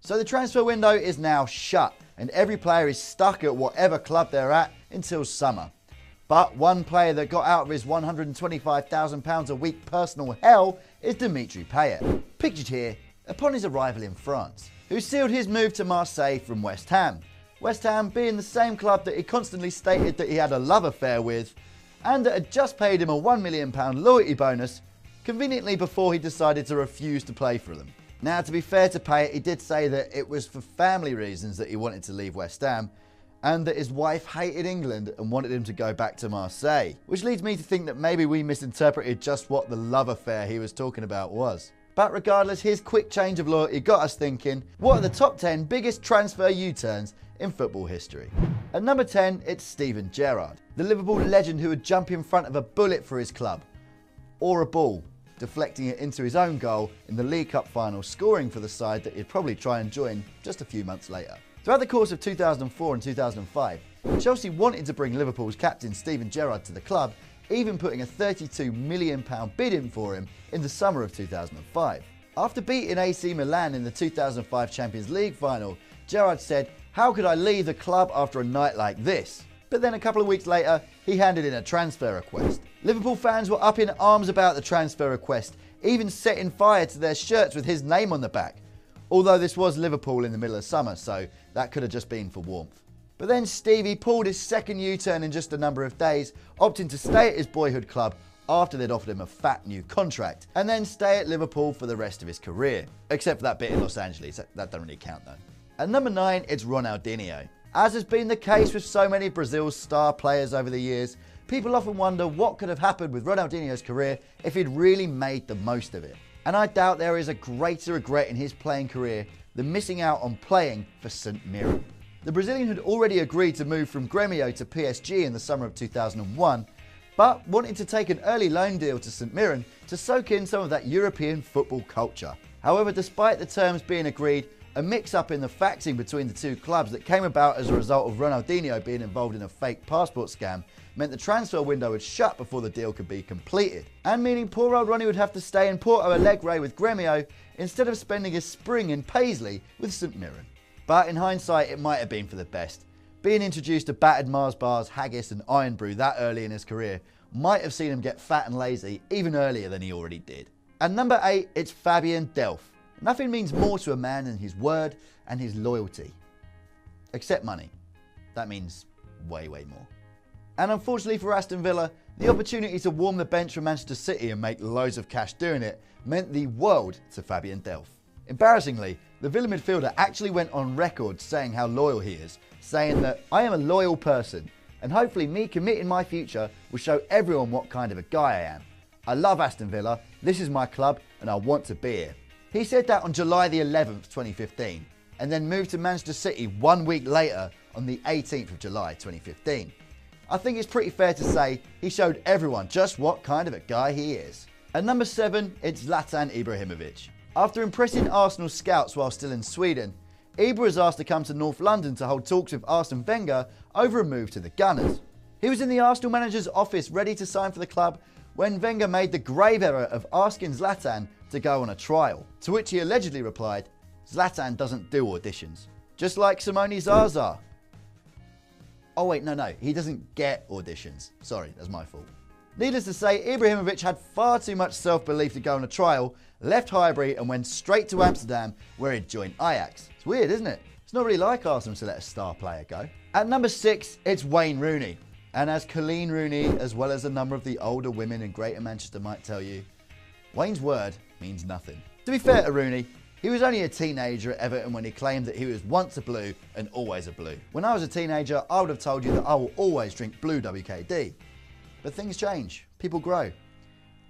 So the transfer window is now shut and every player is stuck at whatever club they're at until summer. But one player that got out of his £125,000 a week personal hell is Dimitri Payet, pictured here upon his arrival in France, who sealed his move to Marseille from West Ham. West Ham being the same club that he constantly stated that he had a love affair with, and that had just paid him a £1 million loyalty bonus, conveniently before he decided to refuse to play for them. Now, to be fair to Payet, he did say that it was for family reasons that he wanted to leave West Ham, and that his wife hated England and wanted him to go back to Marseille, which leads me to think that maybe we misinterpreted just what the love affair he was talking about was. But regardless, his quick change of loyalty got us thinking, what are the top 10 biggest transfer U-turns in football history? At number 10, it's Steven Gerrard, the Liverpool legend who would jump in front of a bullet for his club, or a ball, deflecting it into his own goal in the League Cup final, scoring for the side that he'd probably try and join just a few months later. Throughout the course of 2004 and 2005, Chelsea wanted to bring Liverpool's captain Steven Gerrard to the club, even putting a £32 million bid in for him in the summer of 2005. After beating AC Milan in the 2005 Champions League final, Gerrard said, "How could I leave the club after a night like this?" But then a couple of weeks later, he handed in a transfer request. Liverpool fans were up in arms about the transfer request, even setting fire to their shirts with his name on the back. Although this was Liverpool in the middle of summer, so that could have just been for warmth. But then Stevie pulled his second U-turn in just a number of days, opting to stay at his boyhood club after they'd offered him a fat new contract, and then stay at Liverpool for the rest of his career. Except for that bit in Los Angeles, that doesn't really count though. At number 9, it's Ronaldinho. As has been the case with so many of Brazil's star players over the years, people often wonder what could have happened with Ronaldinho's career if he'd really made the most of it. And I doubt there is a greater regret in his playing career than missing out on playing for St Mirren. The Brazilian had already agreed to move from Grêmio to PSG in the summer of 2001, but wanted to take an early loan deal to St Mirren to soak in some of that European football culture. However, despite the terms being agreed, a mix-up in the faxing between the two clubs that came about as a result of Ronaldinho being involved in a fake passport scam meant the transfer window had shut before the deal could be completed, and meaning poor old Ronnie would have to stay in Porto Alegre with Grêmio instead of spending his spring in Paisley with St Mirren. But in hindsight, it might have been for the best. Being introduced to battered Mars bars, haggis and iron brew that early in his career might have seen him get fat and lazy even earlier than he already did. At number 8, it's Fabian Delph. Nothing means more to a man than his word and his loyalty. Except money. That means way, way more. And unfortunately for Aston Villa, the opportunity to warm the bench for Manchester City and make loads of cash doing it meant the world to Fabian Delph. Embarrassingly, the Villa midfielder actually went on record saying how loyal he is, saying that "I am a loyal person, and hopefully me committing my future will show everyone what kind of a guy I am. I love Aston Villa, this is my club, and I want to be here." He said that on July the 11th, 2015, and then moved to Manchester City 1 week later on the 18th of July, 2015. I think it's pretty fair to say he showed everyone just what kind of a guy he is. At number 7, it's Zlatan Ibrahimovic. After impressing Arsenal scouts while still in Sweden, Ibra was asked to come to North London to hold talks with Arsene Wenger over a move to the Gunners. He was in the Arsenal manager's office ready to sign for the club when Wenger made the grave error of asking Zlatan to go on a trial, to which he allegedly replied, "Zlatan doesn't do auditions." Just like Simone Zaza. Oh wait, no, he doesn't get auditions. Sorry, that's my fault. Needless to say, Ibrahimovic had far too much self-belief to go on a trial, left Highbury and went straight to Amsterdam where he'd joined Ajax. It's weird, isn't it? It's not really like Arsenal to let a star player go. At number 6, it's Wayne Rooney. And as Colleen Rooney, as well as a number of the older women in Greater Manchester might tell you, Wayne's word means nothing. To be fair to Rooney, he was only a teenager at Everton when he claimed that he was once a Blue and always a Blue. When I was a teenager, I would have told you that I will always drink Blue WKD. But things change, people grow.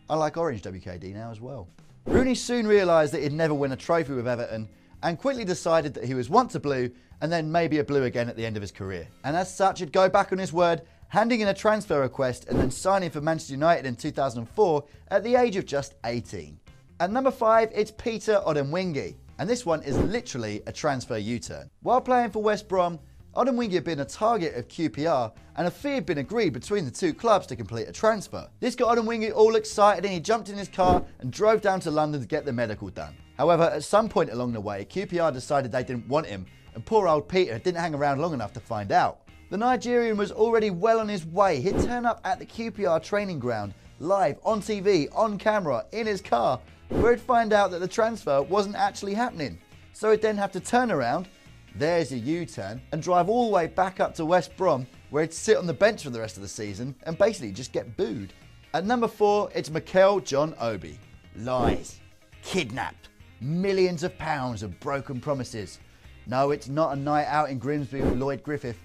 I like Orange WKD now as well. Rooney soon realised that he'd never win a trophy with Everton and quickly decided that he was once a Blue and then maybe a Blue again at the end of his career. And as such, he'd go back on his word, handing in a transfer request and then signing for Manchester United in 2004 at the age of just 18. At number 5, it's Peter Odemwingie, and this one is literally a transfer U-turn. While playing for West Brom, Odemwingie had been a target of QPR and a fee had been agreed between the two clubs to complete a transfer. This got Odemwingie all excited and he jumped in his car and drove down to London to get the medical done. However, at some point along the way, QPR decided they didn't want him and poor old Peter didn't hang around long enough to find out. The Nigerian was already well on his way. He'd turn up at the QPR training ground, live, on TV, on camera, in his car, where he'd find out that the transfer wasn't actually happening. So he'd then have to turn around, there's a U-turn, and drive all the way back up to West Brom, where he'd sit on the bench for the rest of the season and basically just get booed. At number 4, it's Mikel John Obi. Lies. Kidnapped. Millions of pounds of broken promises. No, it's not a night out in Grimsby with Lloyd Griffith.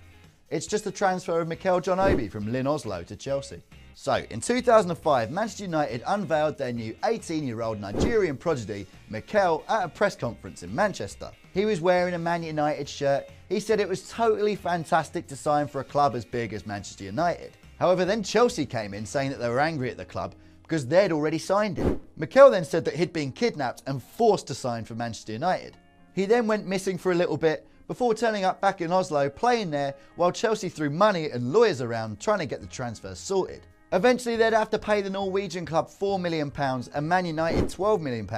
It's just the transfer of Mikel John Obi from Lynn Oslo to Chelsea. So, in 2005, Manchester United unveiled their new 18-year-old Nigerian prodigy, Mikel, at a press conference in Manchester. He was wearing a Man United shirt. He said it was totally fantastic to sign for a club as big as Manchester United. However, then Chelsea came in saying that they were angry at the club because they'd already signed him. Mikel then said that he'd been kidnapped and forced to sign for Manchester United. He then went missing for a little bit before turning up back in Oslo, playing there while Chelsea threw money and lawyers around trying to get the transfer sorted. Eventually they'd have to pay the Norwegian club £4 million and Man United £12 million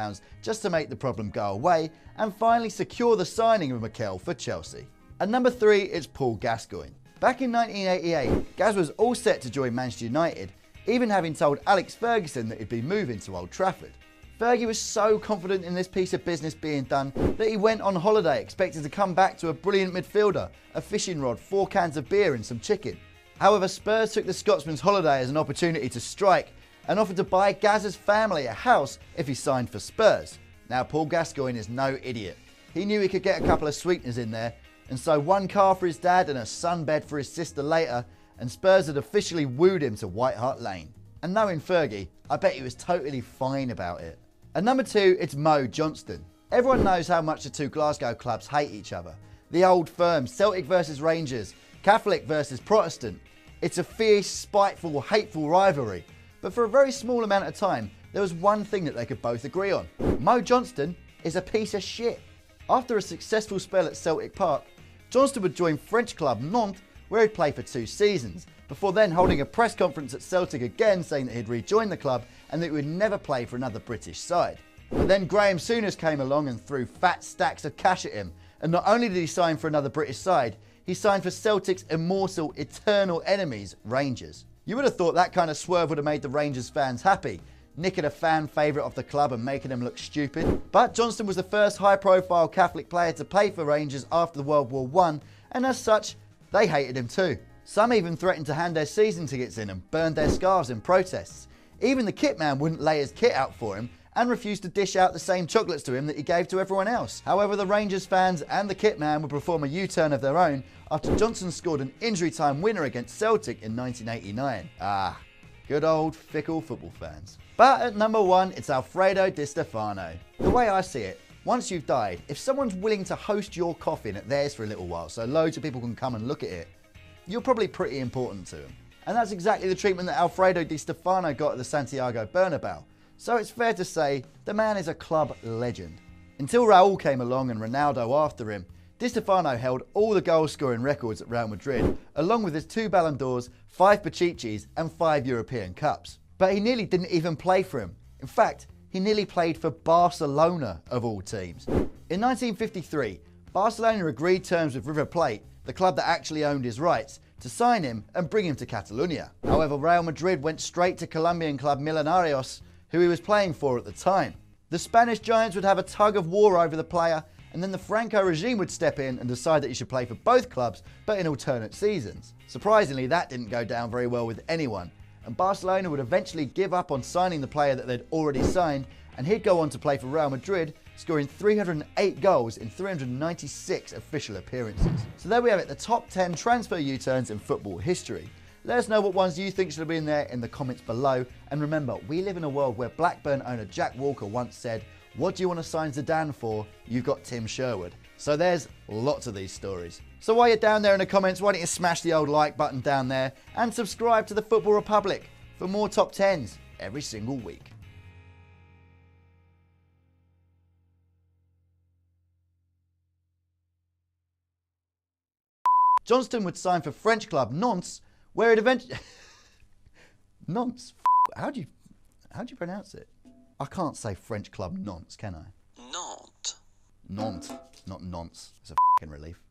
just to make the problem go away and finally secure the signing of Mikel for Chelsea. At number 3, it's Paul Gascoigne. Back in 1988, Gaz was all set to join Manchester United, even having told Alex Ferguson that he'd be moving to Old Trafford. Fergie was so confident in this piece of business being done that he went on holiday expecting to come back to a brilliant midfielder, a fishing rod, 4 cans of beer and some chicken. However, Spurs took the Scotsman's holiday as an opportunity to strike and offered to buy Gaz's family a house if he signed for Spurs. Now, Paul Gascoigne is no idiot. He knew he could get a couple of sweeteners in there, and so 1 car for his dad and a sunbed for his sister later, and Spurs had officially wooed him to White Hart Lane. And knowing Fergie, I bet he was totally fine about it. At number 2, it's Mo Johnston. Everyone knows how much the two Glasgow clubs hate each other. The old firm, Celtic versus Rangers, Catholic versus Protestant. It's a fierce, spiteful, hateful rivalry. But for a very small amount of time, there was one thing that they could both agree on. Mo Johnston is a piece of shit. After a successful spell at Celtic Park, Johnston would join French club Nantes, where he'd play for 2 seasons, before then holding a press conference at Celtic again saying that he'd rejoin the club and that he would never play for another British side. But then Graham Souness came along and threw fat stacks of cash at him, and not only did he sign for another British side, he signed for Celtic's immortal, eternal enemies, Rangers. You would have thought that kind of swerve would have made the Rangers fans happy, nicking a fan favourite off the club and making them look stupid. But Johnston was the first high-profile Catholic player to play for Rangers after World War I, and as such, they hated him too. Some even threatened to hand their season tickets in and burned their scarves in protests. Even the kit man wouldn't lay his kit out for him and refused to dish out the same chocolates to him that he gave to everyone else. However, the Rangers fans and the kit man would perform a U-turn of their own after Johnston scored an injury time winner against Celtic in 1989. Ah, good old fickle football fans. But at number 1, it's Alfredo Di Stefano. The way I see it, once you've died, if someone's willing to host your coffin at theirs for a little while so loads of people can come and look at it, you're probably pretty important to them. And that's exactly the treatment that Alfredo Di Stefano got at the Santiago Bernabeu. So it's fair to say the man is a club legend. Until Raul came along and Ronaldo after him, Di Stefano held all the goal-scoring records at Real Madrid, along with his 2 Ballon d'Ors, 5 Pichichis and 5 European Cups. But he nearly didn't even play for him. In fact, he nearly played for Barcelona, of all teams. In 1953, Barcelona agreed terms with River Plate, the club that actually owned his rights, to sign him and bring him to Catalonia. However, Real Madrid went straight to Colombian club Millonarios, who he was playing for at the time. The Spanish Giants would have a tug of war over the player, and then the Franco regime would step in and decide that he should play for both clubs, but in alternate seasons. Surprisingly, that didn't go down very well with anyone, and Barcelona would eventually give up on signing the player that they'd already signed, and he'd go on to play for Real Madrid, scoring 308 goals in 396 official appearances. So there we have it, the top 10 transfer U-turns in football history. Let us know what ones you think should have been there in the comments below. And remember, we live in a world where Blackburn owner Jack Walker once said, "What do you want to sign Zlatan for? You've got Tim Sherwood." So there's lots of these stories. So while you're down there in the comments, why don't you smash the old like button down there and subscribe to the Football Republic for more top 10s every single week. Johnston would sign for French club Nantes, where it eventually... Nantes? How do you pronounce it? I can't say French club Nantes, can I? Nantes. Nantes, not Nantes. It's a f***ing relief.